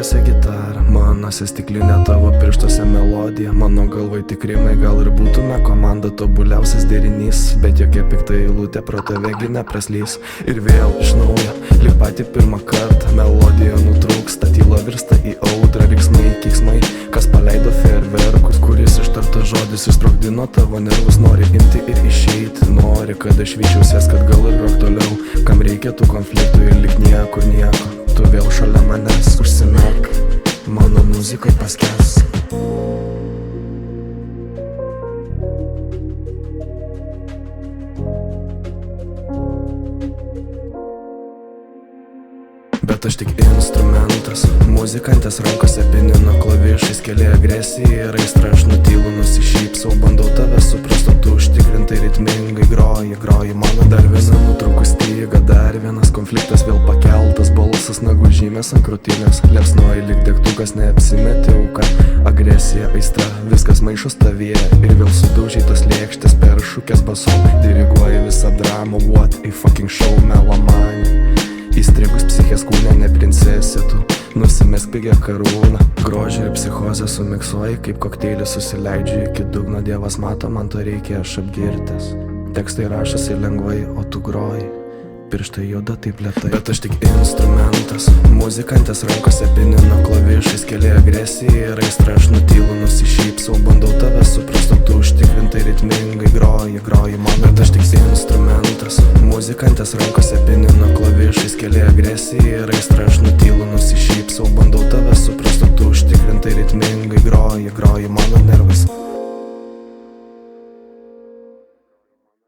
rankose gitara, manose stiklinė, tavo pirštuose melodija. Mano galvai tikrimai, gal ir būtume komanda, tobuliausias derinys. Bet jokia pikta eilutė pro tave gi nepraslys. Ir vėl iš naujo, lyg patį pirmą kartą, melodija nutrūksta, tyla virsta į audrą, riksmai, keiksmai. Kas paleido fejerverkus, kuris ištartas žodis išsprogdino tavo nervus. Nori imti ir išeiti, nori, kad aš vyčiausies, kad gal ir rok toliau. Kam reikia tų konfliktų ir lik niekur nieko. Tu vėl šalia manęs užsimerk, mano muzikai paskęs. Bet aš tik instrumentas, muzikantės rankose pinino klavišais, keli agresija ir aistra. Aš nutylu, nusišypsau, bandau tave suprast, o tu užtikrintai ritmingai groji mano. Dar viena nutrūkus styga, dar vienas konfliktas, vėl pakeltas balsas, nagų žymės ant krūtinės. Liepsnoji lyg degtukas, neapsimeti auka. Agresija, aistra, viskas maišos tavyje. Ir vėl sudaužytos lėkštės per šukės basom. Diriguoji visą dramą, what a fucking show, melomanija. Įstrigus psichės kūne, ne princesė tu. Nusimesk pigią karūną. Grožį ir psichozę sumiksuoji, kaip kokteilį susileidžiu iki dugno. Dievas mato, man to reikia, aš apgirtęs. Tekstai rašosi lengvai, o tu groji. Pirštai juda taip lėtai. Bet aš tik instrumentas, muzikantės rankose pinino klavišais, keli agresija ir aistra. Aš nutylu, nusišypsau, bandau tave suprast, o tu užtikrintai ritmingai groji mano. Bet aš tik instrumentas, muzikantės rankose pinino klavišais, keli agresija ir aistra. Aš nutylu, nusišypsau, bandau tave suprast, o tu užtikrintai ritmingai groji mano nervais.